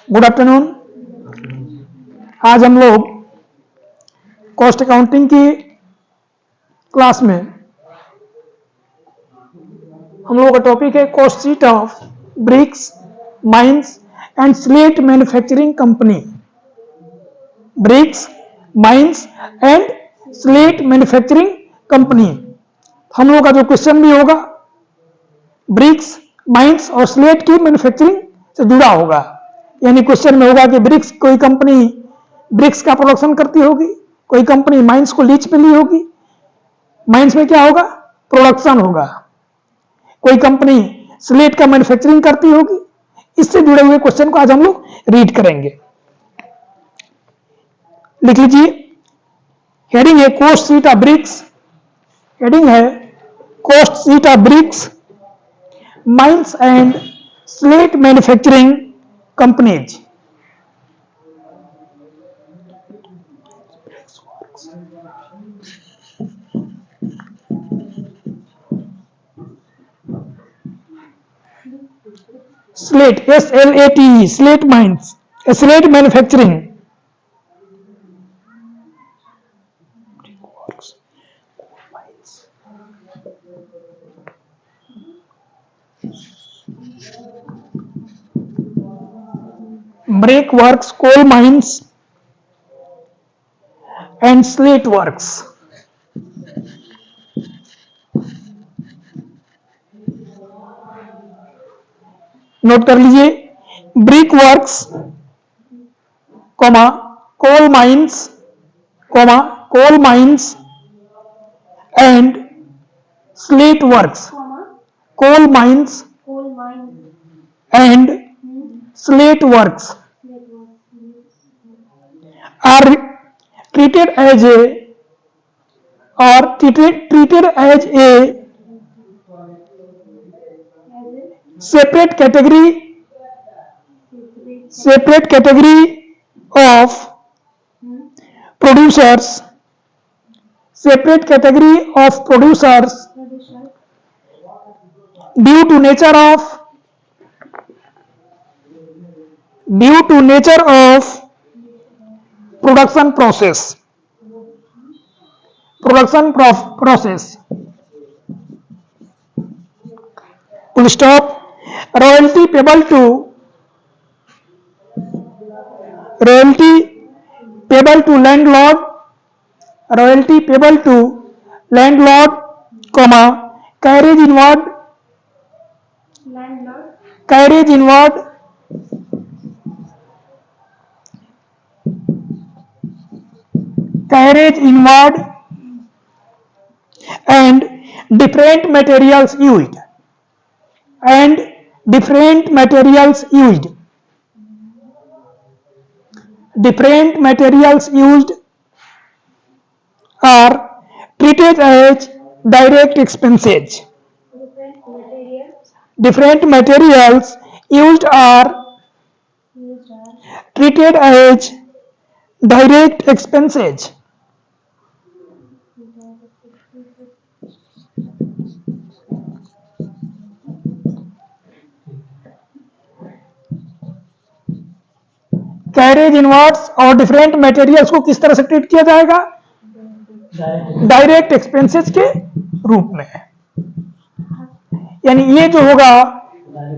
Good afternoon. आज हम लोग कॉस्ट अकाउंटिंग की क्लास में हम लोगों का टॉपिक है cost sheet of bricks, mines and slate manufacturing company. Bricks, mines and slate manufacturing company. हम लोगों का जो क्वेश्चन भी होगा ब्रिक्स, माइंस और स्लेट की मैन्युफैक्चरिंग से जुड़ा होगा। यानी क्वेश्चन में होगा कि ब्रिक्स कोई कंपनी ब्रिक्स का प्रोडक्शन करती होगी, कोई कंपनी माइंस को लीज पे ली होगी, माइंस में क्या होगा, प्रोडक्शन होगा, कोई कंपनी स्लेट का मैन्युफैक्चरिंग करती होगी। इससे जुड़े हुए क्वेश्चन को आज हम लोग रीड करेंगे। लिख लीजिए, हेडिंग है cost sheet of bricks, heading है cost sheet of bricks, mines and slate manufacturing companies. Slate, SLATE, Slate Mines, Slate Manufacturing. Brick Works, Coal Mines, and Slate Works. Note कर लीजिए, brick works, comma coal mines, comma coal mines and slate works, coal mines and slate works are treated as a separate category of producers, due to nature of production process. Full stop. Royalty payable to landlord, comma carriage inward and different materials used are treated as direct expenses. Different materials used are treated as direct expenses. Carriage inwards और different materials को किस तरह से treat किया जाएगा, direct expenses के रूप में। यानी ये जो होगा,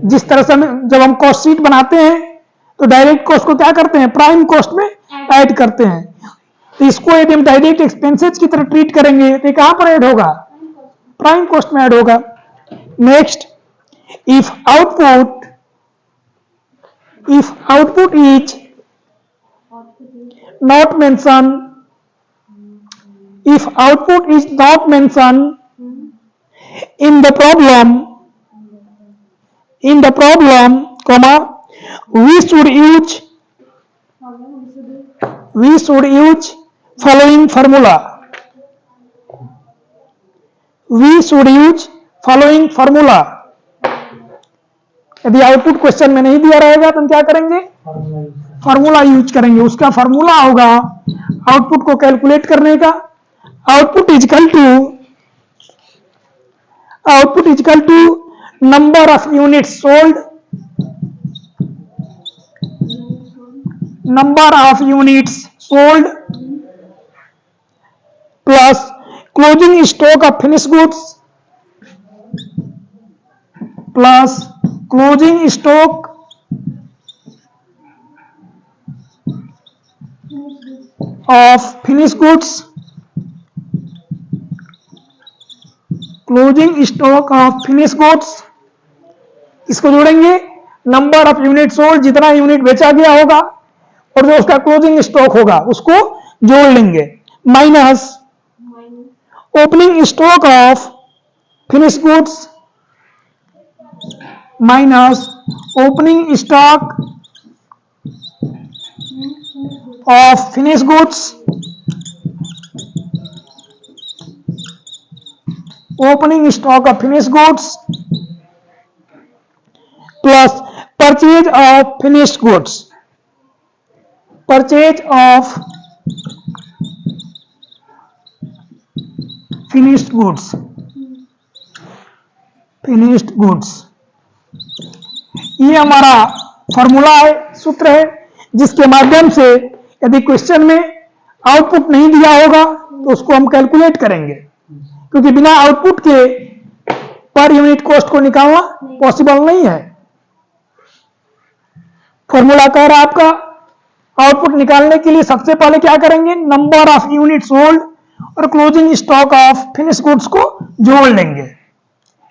जिस तरह से जब हम कॉस्ट शीट बनाते हैं तो डायरेक्ट कॉस्ट को क्या करते हैं, प्राइम कॉस्ट में ऐड करते हैं। तो इसको यदि हम डायरेक्ट एक्सपेंसेस की तरह ट्रीट करेंगे तो कहां पर ऐड होगा, प्राइम कॉस्ट में ऐड होगा। Next, if output is not mentioned, if output is not mentioned in the problem, comma we should use following formula. यदि आउटपुट क्वेश्चन में नहीं दिया रहेगा तो हम क्या करेंगे, फार्मूला यूज करेंगे। उसका फार्मूला होगा आउटपुट को कैलकुलेट करने का, output equal to number of units sold number of units sold plus closing stock of finish goods plus closing stock of finish goods closing stock of finish goods इसको जोड़ेंगे number of unit sold जितना unit बेचा गया होगा और जो उसका closing stock होगा उसको जोड़ लेंगे minus opening stock of finish goods minus opening stock of finish goods opening stock of finish goods plus purchase of finished goods purchase of finished goods ये हमारा फॉर्मूला है, सूत्र है, जिसके माध्यम से यदि क्वेश्चन में आउटपुट नहीं दिया होगा तो उसको हम कैलकुलेट करेंगे, क्योंकि बिना आउटपुट के पर यूनिट कॉस्ट को निकालना पॉसिबल नहीं है। फॉर्मूला कह रहा है आपका आउटपुट निकालने के लिए सबसे पहले क्या करेंगे, नंबर ऑफ यूनिट सोल्ड और closing stock of finish goods को जोड़ लेंगे।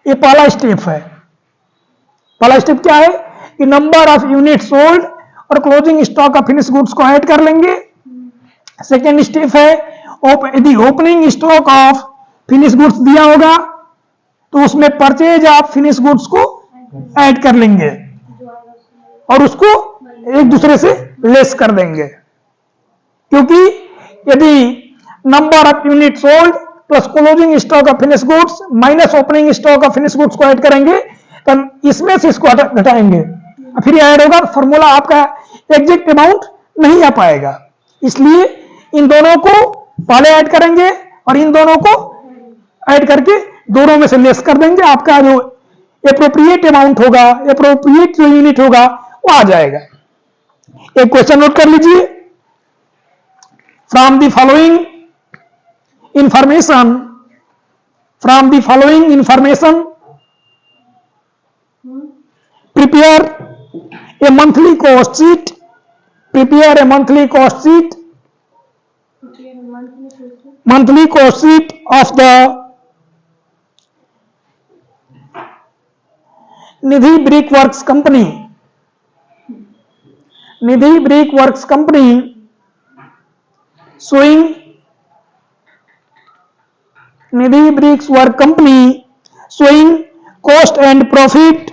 ये पहला स्टेप है। पहला स्टेप क्या है कि नंबर ऑफ यूनिट सोल्ड और closing stock of finish goods को ऐड कर लेंगे। सेकेंड स्टेप है यदि opening stock of finish goods दिया होगा तो उसमें परचेज ऑफ फिनिश गुड्स को ऐड कर लेंगे और उसको एक दूसरे से लेस कर देंगे, क्योंकि यदि number of unit sold plus closing stock of finish goods minus opening stock of finish goods को ऐड करेंगे तो इसमें से इसको घटाएंगे, फिर ये ऐड होगा, फॉर्मूला आपका एग्जैक्ट अमाउंट नहीं आ पाएगा। इसलिए इन दोनों को पहले ऐड करेंगे और इन दोनों को ऐड करके दोनों में से लेस कर देंगे। आपका जो एप्रोप्रिएट अमाउंट होगा, एप्रोप्रिएट जो यूनिट होगा वो आ जाएगा। एक क्वेश्चन नोट कर लीजिए, from the following information prepare a monthly cost sheet of the Nidhi Brickworks Company showing cost and profit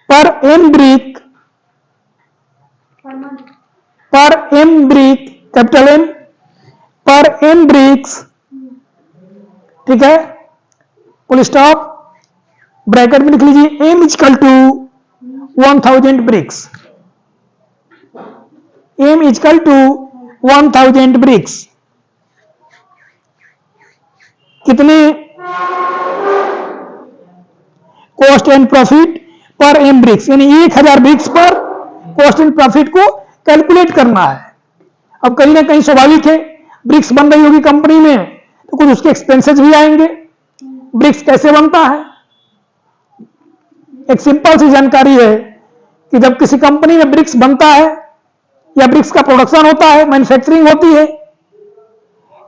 per m brick capital M पर m bricks, ठीक है, फुल स्टॉप, ब्रैकेट में लिख लीजिए m equal to 1000 bricks, m equal to 1000 bricks। कितने cost and profit पर m bricks, यानी 1000 bricks पर कॉस्ट एंड प्रॉफिट को कैलकुलेट करना है। अब कहीं ना कहीं स्वाभाविक है, ब्रिक्स बन रही होगी कंपनी में तो कुछ उसके एक्सपेंसेस भी आएंगे। ब्रिक्स कैसे बनता है, एक सिंपल सी जानकारी है कि जब किसी कंपनी में ब्रिक्स बनता है या ब्रिक्स का प्रोडक्शन होता है, मैन्युफैक्चरिंग होती है,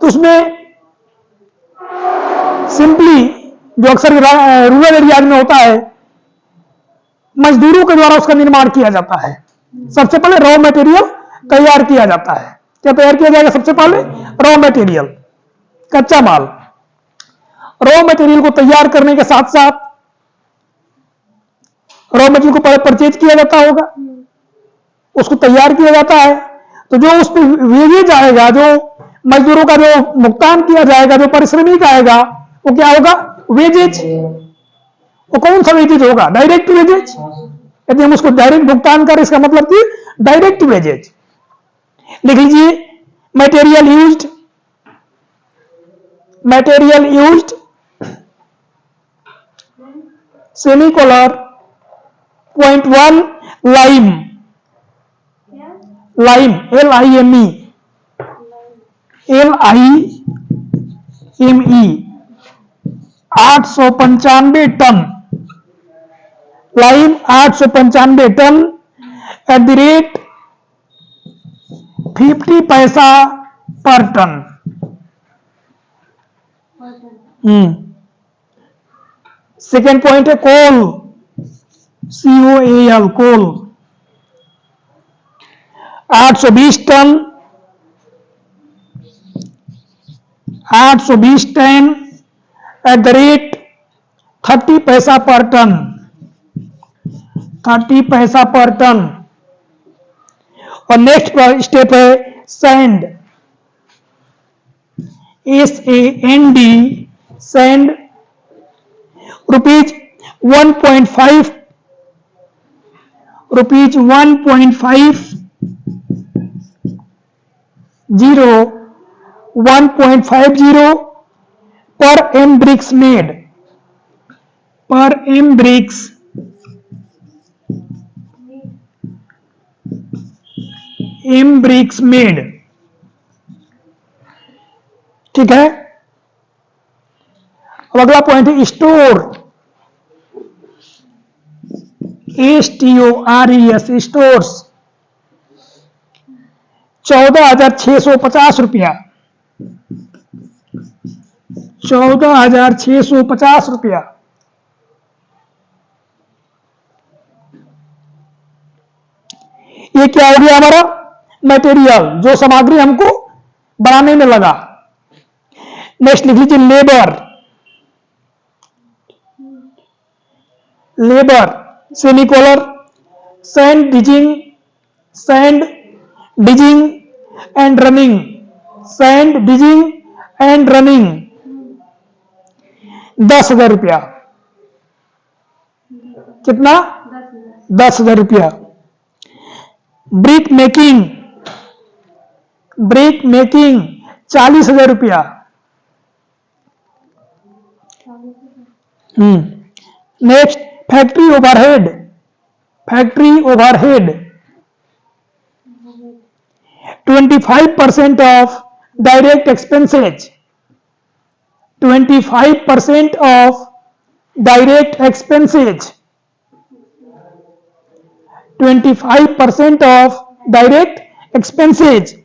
तो उसमें सिंपली जो अक्सर रूरल एरिया में होता है, मजदूरों के द्वारा उसका निर्माण किया जाता है। सबसे पहले रॉ मटेरियल तैयार किया जाता है। क्या तैयार किया जाएगा? सबसे पहले रॉ मटेरियल, कच्चा माल। रॉ मटेरियल को तैयार करने के साथ साथ रॉ मटेरियल को पहले परचेज किया जाता होगा, उसको तैयार किया जाता है, तो जो उस पर वेजेज आएगा, जो मजदूरों का जो भुगतान किया जाएगा, जो पारिश्रमिक आएगा, वो क्या होगा? वेजेज। वो कौन सा वेजेज होगा? Direct wages. यदि हम उसको डायरेक्ट भुगतान करें, इसका मतलब कि डायरेक्ट वेजेज। लिख लीजिए material used material used, semicolon, point 1 lime, lime LIME, LIME 895 ton, lime 895 ton at the rate 50 पैसा पर टन। सेकेंड पॉइंट है coal, COAL, coal 820 ton, 820 ton at the rate 30 paisa per ton, 30 paisa per ton. और next step है sand, SAND, sand rupees 1.5, rupees 1.50, 1.50 पर M bricks made, पर M bricks made। ठीक है। अब अगला पॉइंट है स्टोर, STORES, स्टोर्स 14,650 रुपया, 14,650 रुपया। ये क्या हो गया हमारा मटेरियल, जो सामग्री हमको बनाने में लगा। नेक्स्ट लिख लीजिए labour, labour semicolon, sand digging and running, sand digging and running 10,000 रुपया। कितना? 10,000 रुपया। ब्रिक मेकिंग 40,000 रुपया। Next factory overhead 25% of direct expenses, 25% of direct expenses, 25% of direct expenses.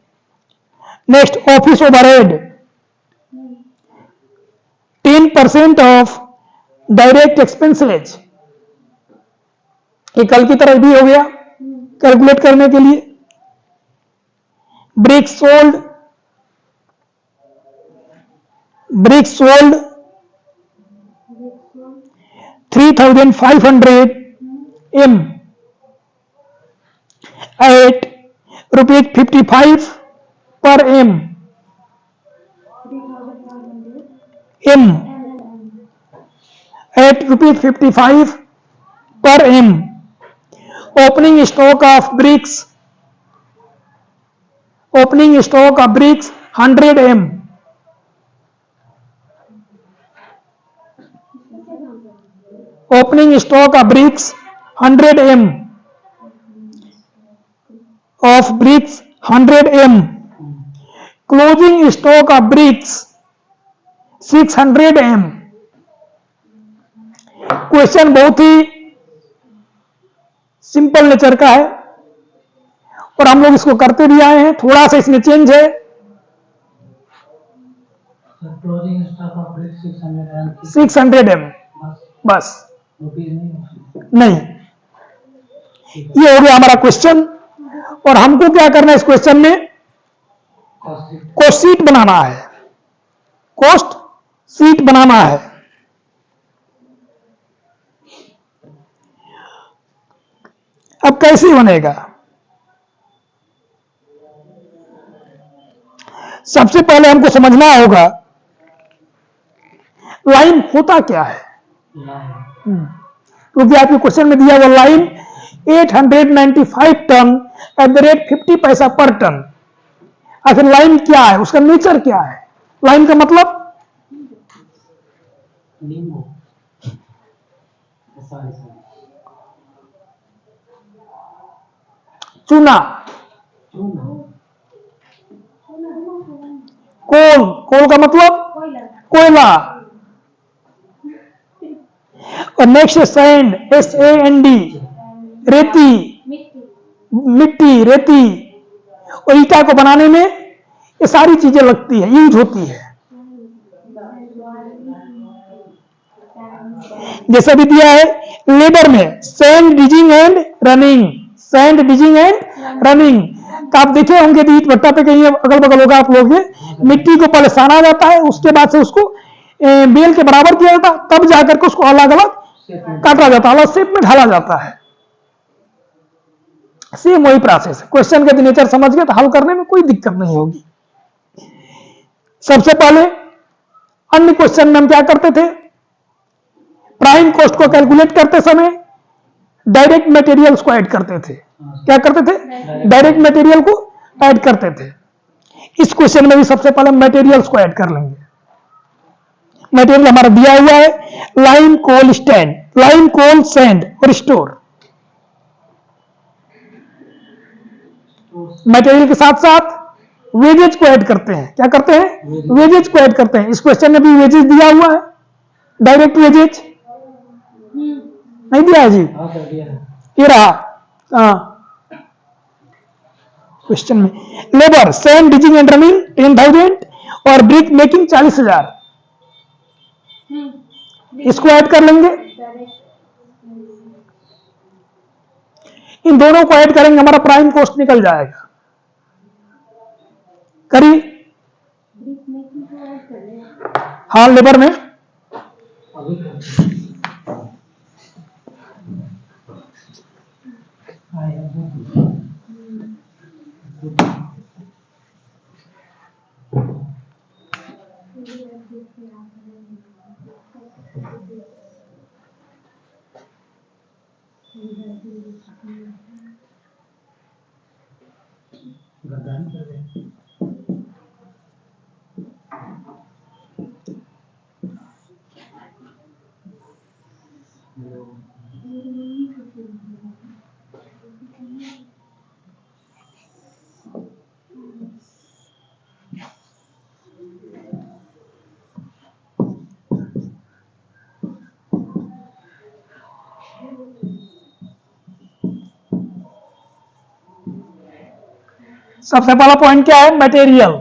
Next office overhead 10% of direct expenses. ये कल की तरह भी हो गया कैलकुलेट करने के लिए। Bricks sold 3,500 M at ₹55 per M at ₹55 per M। opening stock of bricks 100 M। opening stock of bricks 100 M, of bricks 100 M। closing stock of bricks 600 M। Question बहुत ही सिंपल नेचर का है और हम लोग इसको करते भी आए हैं। थोड़ा सा इसमें चेंज है। 600 M बस, नहीं। ये हो गया हमारा क्वेश्चन। और हमको क्या करना है इस क्वेश्चन में? कॉस्ट शीट बनाना है, कॉस्ट शीट बनाना है। अब कैसे बनेगा? सबसे पहले हमको समझना होगा लाइन होता क्या है। क्योंकि आपके क्वेश्चन में दिया हुआ line 895 ton at the rate 50 पैसा पर टन। आखिर लाइन क्या है, उसका नेचर क्या है? लाइन का मतलब नींबू, सॉरी चूना, चूना, कोल, कोल का मतलब कोयला। और नेक्स्ट सैंड, SAND, रेती, मिट्टी, रेती। और ईटा को बनाने में ये सारी चीजें लगती है, यूज होती है। जैसे भी दिया है लेबर में sand digging and running, sand digging and running. तो आप देखे होंगे ईट भट्टा पे कहीं अगल बगल होगा आप लोग, मिट्टी को पहले साना जाता है, उसके बाद से उसको बेल के बराबर किया जाता है, तब जाकर के उसको अलग अलग काटा जाता है, अलग शेप में ढाला जाता है। सेम वही प्रोसेस है। क्वेश्चन का नेचर समझ गए तो हल करने में कोई दिक्कत नहीं होगी। सबसे पहले अन्य क्वेश्चन में हम क्या करते थे, प्राइम कॉस्ट को कैलकुलेट करते समय डायरेक्ट मटेरियल्स को ऐड करते थे। क्या करते थे? डायरेक्ट मटेरियल को ऐड करते थे। इस क्वेश्चन में भी सबसे पहले मटेरियल्स को ऐड कर लेंगे। मटेरियल हमारा दिया हुआ है लाइम कोल स्टैंड, लाइम कोल सैंड और स्टोर। मटेरियल के साथ साथ वेजेज को ऐड करते हैं। क्या करते हैं? वेजेज को ऐड करते हैं। इस क्वेश्चन में भी वेजेज दिया हुआ है, डायरेक्ट वेजेज नहीं दिया है जी, ये रहा। क्वेश्चन में labour sand digging and running 10,000 और ब्रिक मेकिंग 40,000, इसको ऐड कर लेंगे। इन दोनों को ऐड करेंगे, हमारा प्राइम कॉस्ट निकल जाएगा। करिए। हाँ लेबर में सबसे पहला पॉइंट क्या है? मटेरियल।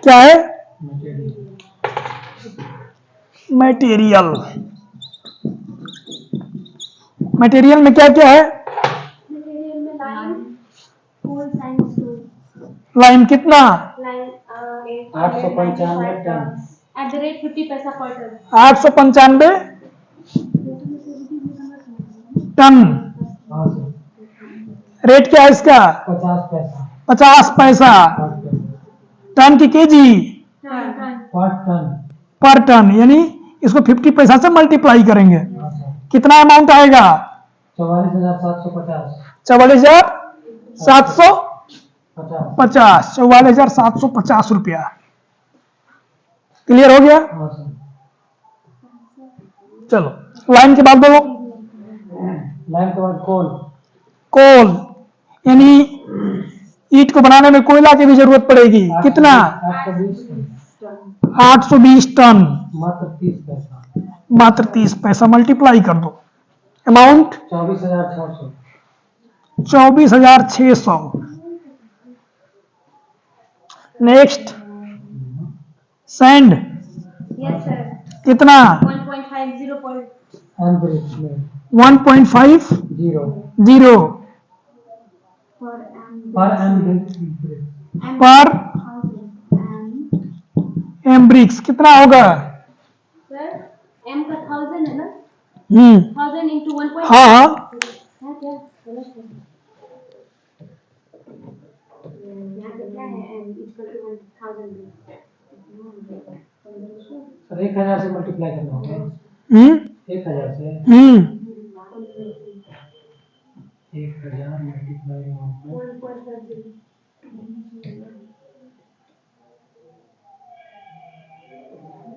क्या है? मटेरियल। मटेरियल में क्या क्या है? लाइन कितना? 895 टन, $895 टन। रेट क्या है इसका? 50 पैसा 50 पैसा टन की केजी पर टन। पर टन, यानी इसको 50 पैसा से मल्टीप्लाई करेंगे, कितना अमाउंट आएगा? 44,750, 44,750, 44,750 रुपया। क्लियर हो गया? चलो लाइन के बाद बोलो। लाइन के बाद कोल, कोल यानी ईट को बनाने में कोयला की भी जरूरत पड़ेगी। कितना? 820 टन, मात्र 30 पैसा, मात्र 30 पैसा। मल्टीप्लाई कर दो, अमाउंट 24,600, 24,600। नेक्स्ट सैंड कितना? 1.50 पर एम ब्रिक्स कितना होगा? एम का 1000 है ना, 1000 इंटू 1.5। हाँ हाँ, यहाँ पे क्या है, एम इक्वल टू 1000। सर 1,000 से मल्टीप्लाई करना होगा। 1,000 से 1,000 मल्टीप्लाई 1.50।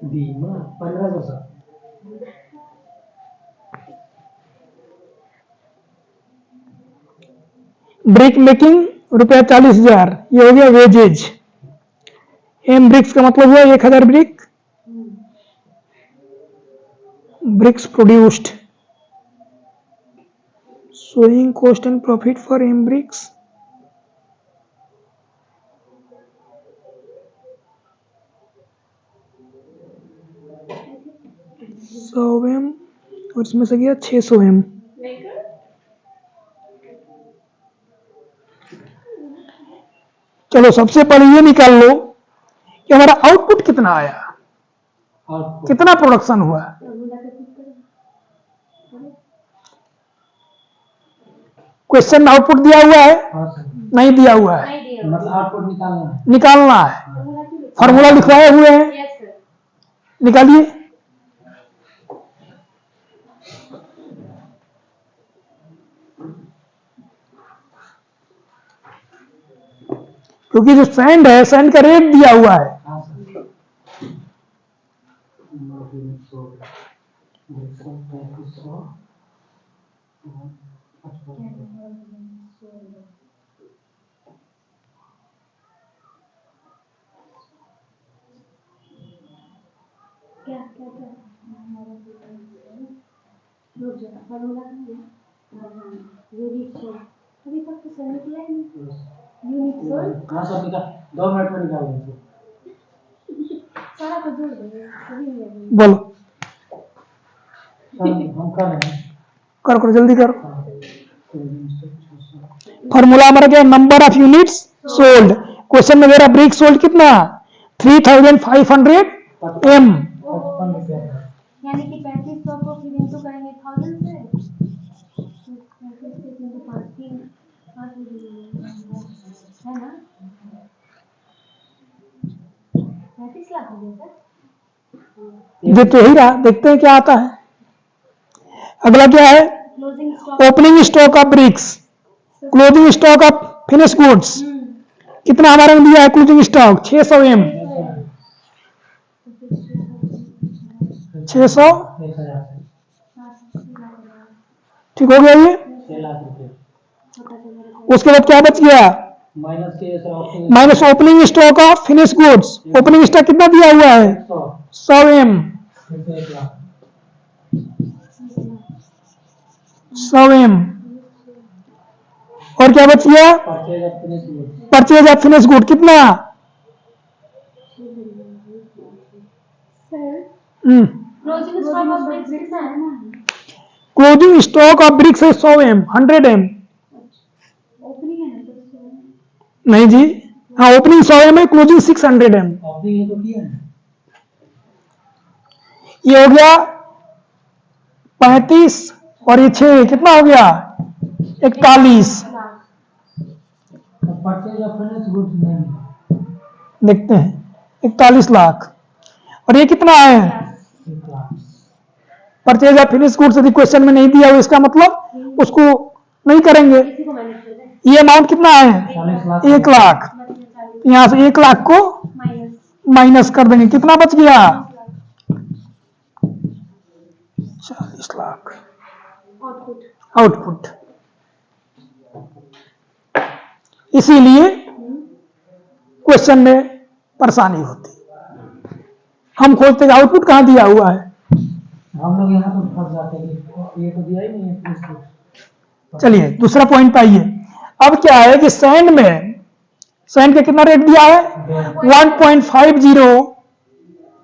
बीमा 1500 सर। ब्रिक मेकिंग रुपया 40,000, ये हो गया वेजेज। एम ब्रिक्स का मतलब हुआ 1,000 brick. Bricks produced, showing cost and profit for M bricks. सौ एम और इसमें से गया 600 एम। चलो सबसे पहले ये निकाल लो कि हमारा आउटपुट कितना आया, आउटपुट कितना प्रोडक्शन हुआ। क्वेश्चन में आउटपुट दिया हुआ है? हाँ सर, नहीं दिया हुआ है, मतलब आउटपुट निकालना है। निकालना है। फॉर्मूला लिखवाए हुए हैं, यस सर। निकालिए। क्योंकि जो सैंड है, सैंड का रेट दिया हुआ है। हाँ सर। क्या क्या क्या रुक जा, फॉर्मूला यूनिट सोल्ड अभी तक तो सर निकला ही नहीं। यूनिट सोल्ड हाँ सर, निकाल 2 मिनट में निकाल लेंगे। सारा को जोड़ देंगे सभी में। बोलो, सर हम कर रहे हैं। करो करो जल्दी करो। फॉर्मूला हमारा क्या, number of units sold. Question में मेरा ब्रिक सोल्ड कितना, 3,500 एम। 55 रुपया है। यानी कि 3500 को फिर इनटू करेंगे 1000 से 35 इनटू 5 है ना, 35 लाख हो गया सर। ये तो ही रहा, देखते हैं क्या आता है। अगला क्या है, closing stock opening stock of BRICS, closing stock of finish goods. कितना हमारे में दिया है क्लोजिंग स्टॉक, 600 एम। 600 1000 से ठीक हो गया ये। 6 लाख रुपए उसके बाद क्या बच गया, माइनस के sir option minus opening stock of finish goods. Opening stock कितना दिया हुआ है, 100 एम। 1 लाख 100 एम। और क्या बच गया, purchase of finish goods purchase of finish good कितना, क्लोजिंग स्टॉक ऑफ ब्रिक्स कितना है ना, क्लोजिंग स्टॉक ऑफ ब्रिक्स है 100 एम, 100 एम। ओपनिंग है ना तो नहीं जी, हाँ ओपनिंग 100 एम है, क्लोजिंग 600 एम। ओपनिंग ये तो किया है। ये हो गया 35 और ये 6 कितना हो गया, 41। परचेज ऑफ फिनिश गुड्स नहीं, देखते हैं 41 लाख। और ये कितना है, 1 lakh purchase of finish goods. यदि क्वेश्चन में नहीं दिया हो इसका मतलब उसको नहीं करेंगे। इसी को मैनेज कर दें ये अमाउंट कितना है, 40 लाख 1 लाख। यहाँ से 1 लाख को माइनस माइनस कर देंगे, कितना बच गया, 40 लाख आउटपुट। आउटपुट। इसीलिए क्वेश्चन में परेशानी होती, हम खोजते हैं आउटपुट कहाँ दिया हुआ है। हम लोग यहाँ पर फंस जाते हैं कि ये तो दिया ही नहीं है फिनिश गुड्स। चलिए दूसरा पॉइंट पे आइए। अब क्या है कि सैंड में, सैंड का कितना रेट दिया है, 1.50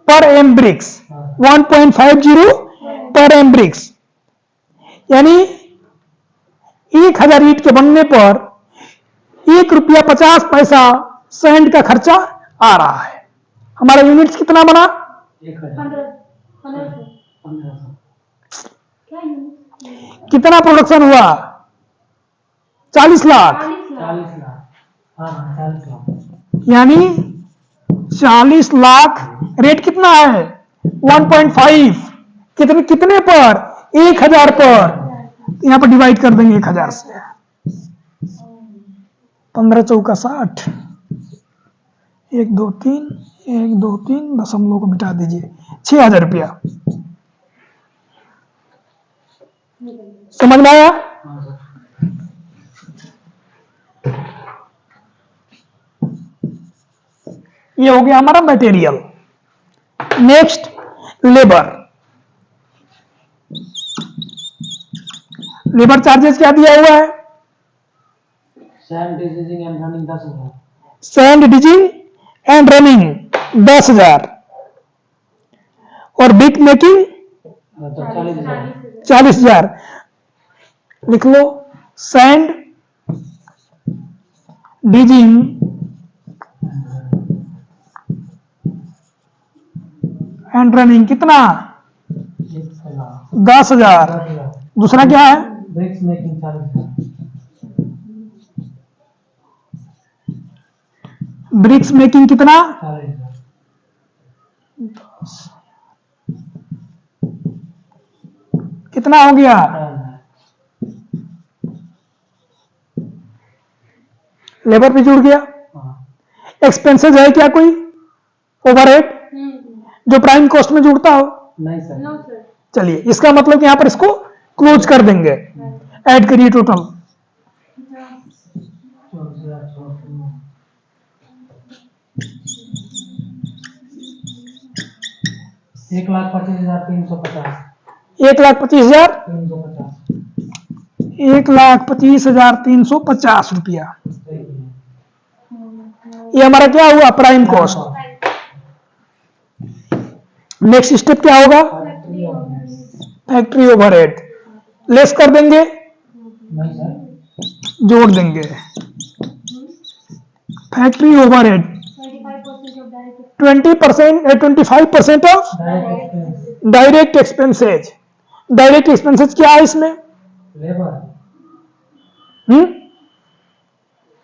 पर एम ब्रिक्स, 1.50 पर एम ब्रिक्स। यानी 1000 ईंट के बनने पर ₹1.50 सैंड का खर्चा आ रहा है। हमारा यूनिट्स कितना बना, 15 क्या यूनिट, कितना प्रोडक्शन हुआ, 40 लाख। 40 लाख हाँ 40 लाख यानी 40 लाख रेट कितना है, 1.5। कितने कितने पर, 1000 पर। यहाँ पर डिवाइड कर देंगे 1000 से, 15 चौका 60, 1 2 3 1 2 3 दशमलव को मिटा दीजिए, 6,000 रुपया। समझ में आया? हाँ सर। ये हो गया हमारा material. Next labour. Labour charges क्या दिया हुआ है? Sand digging and running 10,000। Sand digging and running 10,000 और ब्रिक मेकिंग 40,000। 40,000। लिख लो, सैंड डिजिंग एंड रनिंग कितना? 10,000। दूसरा क्या है? BRICS making 40,000। ब्रिक्स मेकिंग कितना? 40,000। कितना हो गया? लेबर भी जुड़ गया। एक्सपेंसेस है क्या कोई ओवरहेड जो प्राइम कॉस्ट में जुड़ता हो? नहीं सर। No sir. चलिए, इसका मतलब कि यहां पर इसको क्लोज कर देंगे। ऐड करिए टोटल। 1,25,350। 1,25,350 रुपया। ये हमारा क्या हुआ? Prime cost. नेक्स्ट स्टेप क्या होगा? Factory overhead. लेस कर देंगे, नहीं सर। जोड़ देंगे। Factory overhead 25% of direct expenses. Direct expenses क्या है इसमें?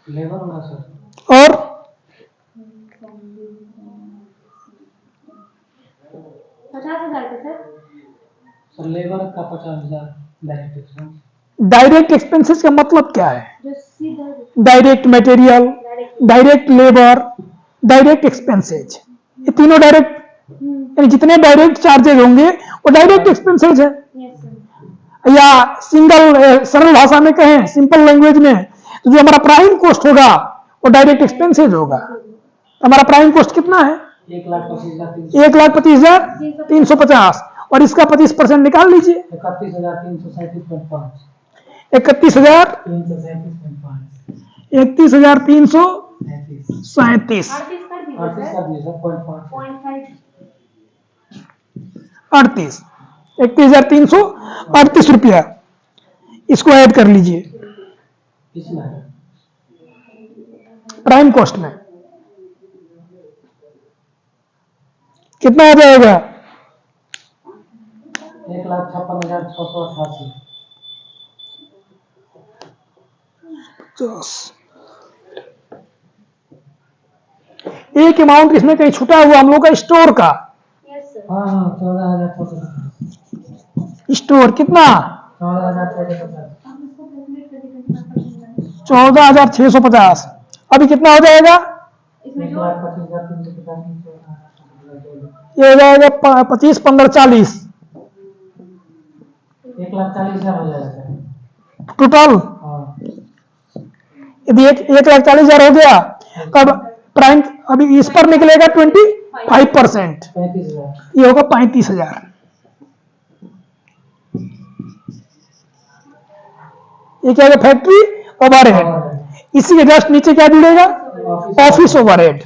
लेबर होगा सर। और 50,000 का सर। सर लेबर का 50,000 डायरेक्ट एक्सपेंस। डायरेक्ट एक्सपेंसेस का मतलब क्या है? जो सीधा direct material, direct labour, direct expenses. ये तीनों डायरेक्ट, यानी जितने डायरेक्ट चार्जेज होंगे वो डायरेक्ट एक्सपेंसेज है। Yes sir. या सिंगल सरल भाषा में कहें, सिंपल लैंग्वेज में, तो जो हमारा प्राइम कॉस्ट होगा वो डायरेक्ट एक्सपेंसेज होगा। हमारा प्राइम कॉस्ट कितना है? 1,25,350 और इसका 25% निकाल लीजिए। 31,337.5। 31,337। 38 कर दीजिए 38 सर। का दिए सर 0.5। 0.5 31,338 रुपया। इसको ऐड कर लीजिए किसमें? प्राइम कॉस्ट में। कितना आ जाएगा? 1,56,688। 50। एक अमाउंट इसमें कहीं छुटा हुआ हम लोग का स्टोर का। Yes sir. हाँ 14,650। स्टोर कितना? 14,650। 14,650। अभी कितना हो जाएगा? इसमें जो 1,25,350। ये हो जाएगा 25 15 40 1,40,000 हो जाएगा सर टोटल। हाँ। यदि 1,40,000 हो गया, तब प्राइम अभी इस पर निकलेगा 25%। 35,000। ये होगा 35,000। ये क्या है? Factory overhead. इसी के जस्ट नीचे क्या जुड़ेगा? Office overhead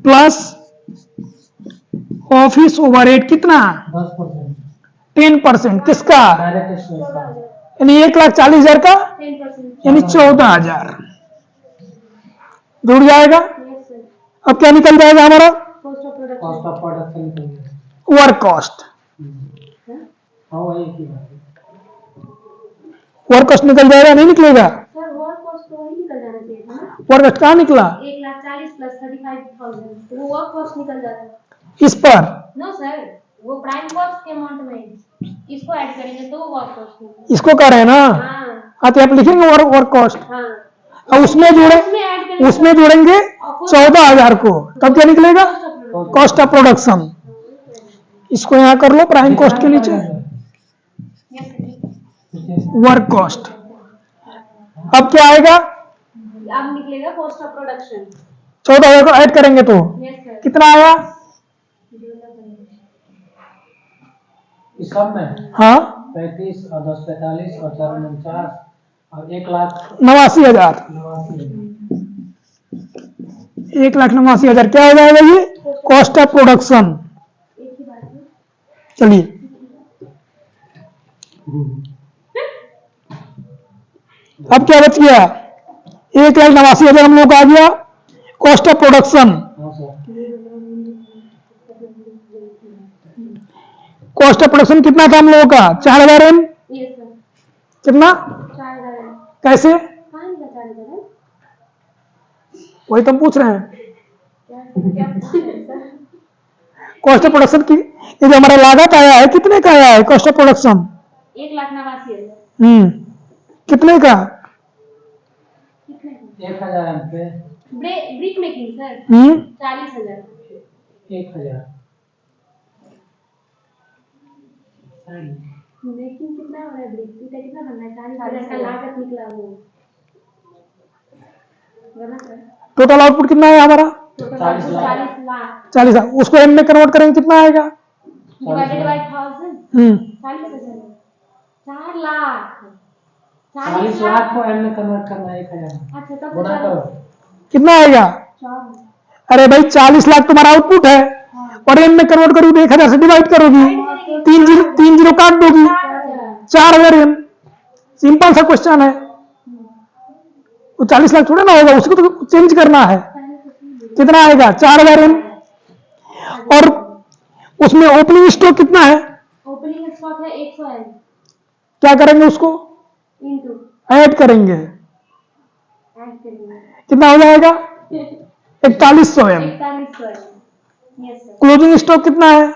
plus office overhead कितना? 10%। 10%। किसका? डायरेक्ट एक्सपेंस का। यानी 1,40,000 का 10%। यानी 14,000 जुड़ जाएगा। Yes sir. अब क्या निकल जाएगा हमारा? Cost of cost production. Of production निकल गया। Work cost. हाँ वही एक ही बात है। वर्क कॉस्ट निकल जाएगा, नहीं निकलेगा? सर वर्क कॉस्ट तो वही निकल जाना चाहिए था ना। वर्क कॉस्ट कहाँ निकला? 1,40,000 प्लस 35,000 तो वो वर्क कॉस्ट निकल जाता है। इस पर नो सर, वो प्राइम कॉस्ट के अमाउंट में इसको ऐड करेंगे तो वो वर्क कॉस्ट निकलेगा। इसको कर रहे हैं ना? हाँ हाँ, तो आप लिखेंगे वर्क कॉस्ट हाँ। और उसमें जोड़े उसमें ऐड उसमें जोड़ेंगे 14,000 को, तब क्या निकलेगा? Cost of production. इसको यहां कर लो प्राइम कॉस्ट के नीचे, वर्क कॉस्ट। अब क्या आएगा? अब निकलेगा कॉस्ट ऑफ प्रोडक्शन। 14,000 को ऐड करेंगे तो यस सर। कितना आया? इस सब में हाँ 35 और 10 45 और 4 49 और 1,89,000। 1,89,000 क्या हो जाएगा ये? Cost of production. एक ही बात है। चलिए अब क्या बच गया? 1,89,000 हम लोग आ गया cost of production. Cost of production कितना था हम लोगों का? 4,000 एम। Yes sir. कितना? 4,000। कैसे? कहाँ निकला 4,000? वही तो हम पूछ रहे हैं। क्या पूछ रहे हैं सर? कॉस्ट ऑफ प्रोडक्शन की ये जो हमारा लागत आया है कितने का आया है? Cost of production 1,89,000। कितने का? कितने का? 1,000 एम पे ब्रिक मेकिंग सर 40,000। 1,000 मेकिंग कितना हो रहा है? ब्रिक का कितना बनना है? 40,000 का लागत निकला वो, बना सर। टोटल आउटपुट कितना है हमारा? 40 लाख 40 लाख। उसको एम में कन्वर्ट करेंगे कितना आएगा? Divided by 1000। 4 लाख 40 लाख को एम में कन्वर्ट करना है 1,000। अच्छा तब गुणा करो कितना आएगा? 4। अरे भाई 40 लाख तुम्हारा आउटपुट है और एम में कन्वर्ट करोगी तो 1,000 से डिवाइड करोगी, 3 जीरो काट दोगी, 4,000 एम। सिंपल सा क्वेश्चन है। वो 40 लाख थोड़ा ना होगा, उसको तो चेंज करना है। कितना आएगा? 4,000 एम। और उसमें ओपनिंग स्टॉक कितना है? ओपनिंग स्टॉक है 100 एम। क्या करेंगे? उसको इनटू ऐड करेंगे। ऐड करेंगे कितना हो जाएगा? 4,100 M. 4100 M. Yes sir. Closing stock कितना है?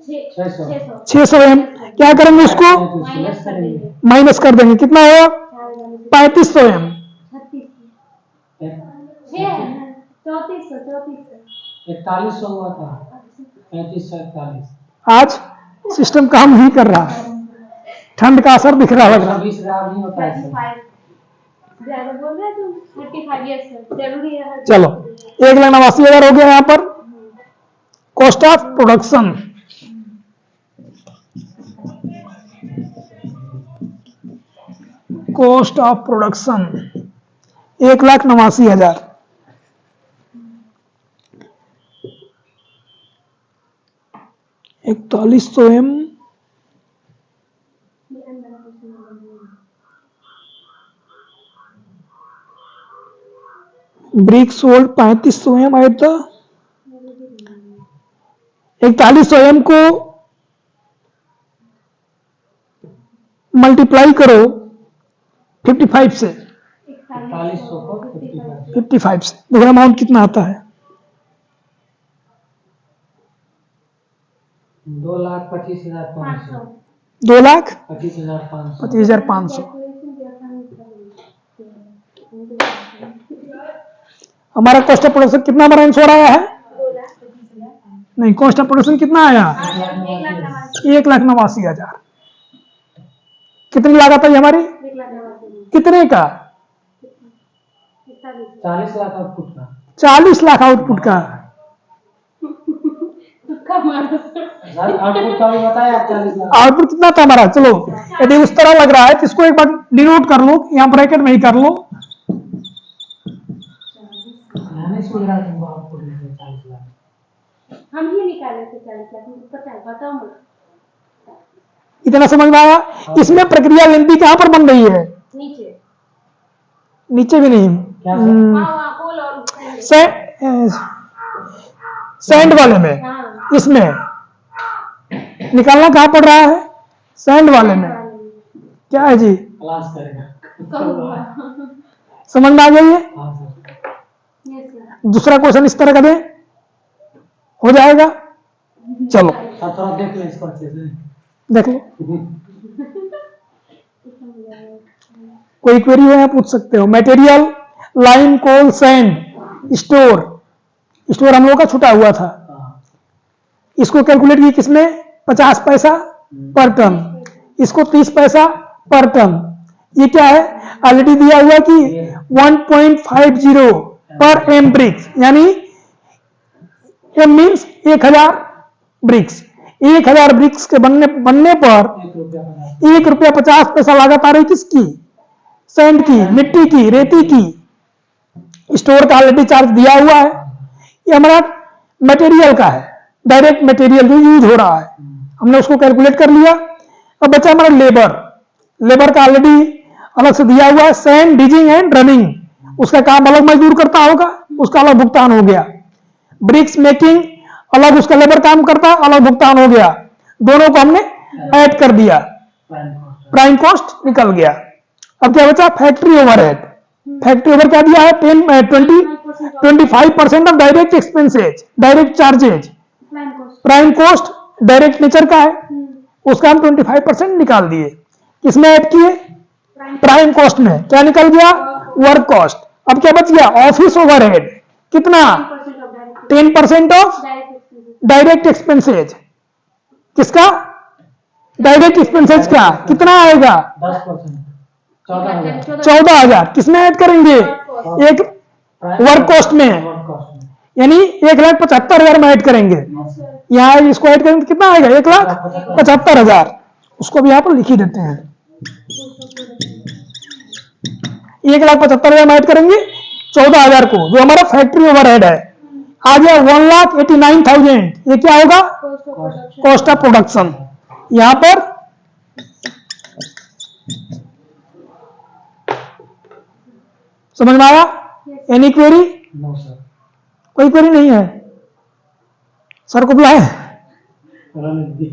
600 600 एम। क्या करेंगे? उसको माइनस कर देंगे। माइनस कर देंगे। कितना होगा? 3,500 एम। 4100 हुआ था, 3541। आज सिस्टम काम नहीं कर रहा है, ठंड का असर दिख रहा लग रहा है। 20 ग्राम नहीं होता है। 35 ज्यादा बोल रहे तुम। 35 यस सर जरूरी है। चलो 1,89,000 हो गया यहाँ पर cost of production. Cost of production 1,89,000। 4,100 M. Brick sold 3,500 M at the 4,100 M को मल्टीप्लाई करो 55 से। 4100 को 55 से देखो अमाउंट कितना आता है। 2,25,500। 2,25,500। हमारा कॉस्ट ऑफ प्रोडक्शन कितना हमारा आंसर आया है? नहीं, कॉस्ट ऑफ प्रोडक्शन कितना आया? 1,89,000। कितनी लागत आई हमारी? कितने का? 40 लाख आउटपुट का। 40 लाख आउटपुट का। आउटपुट का भी बताया 40 लाख। आउटपुट कितना था हमारा? चलो यदि उस तरह लग रहा है तो इसको एक बार डिनोट कर लो, यहाँ ब्रैकेट में ही कर लो। नहीं सुन रहा तुमको आउटपुट में 40 लाख। हम ही निकाले थे 40 लाख। मुझे पता है, बताओ मत। इतना समझ में आया? इसमें प्रक्रिया लेंथी कहाँ पर बन रही है? नीचे नीचे भी नहीं। क्या वहाँ पोल और सैंड वाले में। हाँ। इसमें निकालना कहाँ पड़ रहा है? सैंड वाले में। क्या है जी? क्लास करेगा। कम हुआ। समझ में आ गई है? हाँ सर। Yes sir. दूसरा क्वेश्चन इस तरह का दे, हो जाएगा। चलो सर थोड़ा देख ले इसको अच्छे से। देख लो, कोई क्वेरी हो या पूछ सकते हो। मटेरियल लाइम कोल सैंड स्टोर हम लोग का छुटा हुआ था, हाँ, इसको कैलकुलेट की किसने, 50 पैसा पर टन, इसको 30 पैसा पर टन। ये क्या है, ऑलरेडी दिया हुआ कि 1.50 पर एम ब्रिक्स, यानी एम मीन्स 1000 ब्रिक्स। 1000 ब्रिक्स के बनने पर ₹1.50 ₹1.50 लागत आ रही किसकी, सैंड की, मिट्टी की, रेती की। स्टोर का ऑलरेडी चार्ज दिया हुआ है। ये हमारा मटेरियल का है, डायरेक्ट मटेरियल जो यूज हो रहा है, हमने उसको कैलकुलेट कर लिया। अब बचा हमारा लेबर का ऑलरेडी अलग से दिया हुआ है, सैंड, डिजिंग एंड रनिंग, उसका काम अलग मजदूर करता होगा, उसका अलग भुगतान हो गया। ब्रिक्स मेकिंग अलग उसका लेबर काम करता, अलग भुगतान हो गया। दोनों को हमने ऐड कर दिया, प्राइम कॉस्ट निकल गया। अब क्या बचा, फैक्ट्री ओवरहेड। फैक्ट्री ओवर क्या दिया है, 25% of direct expenses, direct charges. Prime cost direct nature का है, उसका हम 25% निकाल दिए। किसमें ऐड किए, प्राइम कॉस्ट में। क्या निकल गया, वर्क कॉस्ट। अब क्या बच गया, ऑफिस ओवरहेड। कितना, 10% ऑफ डायरेक्ट एक्सपेंसेज। किसका, डायरेक्ट एक्सपेंसेज का कितना आएगा, 10%, 14,000 14,000। किसमें ऐड करेंगे, एक वर्क कॉस्ट में, यानी 1,75,000 में ऐड करेंगे। यहाँ इसको ऐड करेंगे तो कितना आएगा, 1,75,000। उसको भी यहाँ पर लिख ही देते हैं, 1,75,000 में ऐड करेंगे 14,000 को, जो हमारा फैक्ट्री ओवरहेड है। आ गया 1,89,000। ये क्या होगा, कॉस्ट ऑफ प्रोडक्शन। यहां पर समझ में आया, एनी क्वेरी, नो सर, कोई क्वेरी नहीं है, सर को बुलाए। रणनीति